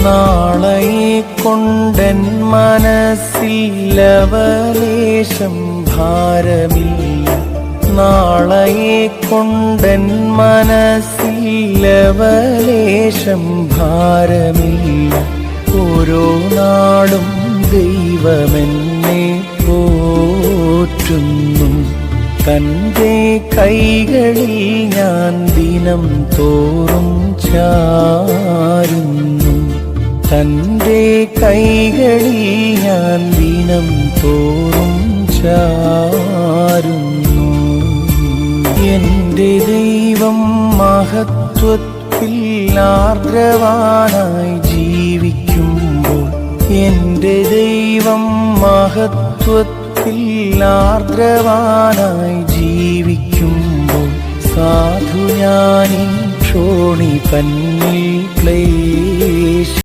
നാളയെ കൊണ്ടെൻ മനസ്സിൽ ലവലേശം ഭാരമില്ല. നാളയെ കൊണ്ടെൻ മനസ്സിൽ ലവലേശം ഭാരമില്ല. ഓരോ നാളും ദൈവമെന്നെ പോറ്റുന്നു. തൻ്റെ കൈകളിൽ ഞാൻ ദിനം തോറും ചാരുന്നു. തൻ്റെ കൈകളിൽ ഞാൻ ദിനം തോറും ചാരുന്നു. എൻ്റെ ദൈവം മഹത്വത്തിൽ ആർദ്രവാനായി ജീവിക്കുമ്പോൾ, എൻ്റെ ദൈവം മഹത്വത്തിൽ ആർദ്രവാനായി ജീവിക്കുമ്പോൾ, സാധു ഞാനീ ക്ഷോണി തന്നിൽ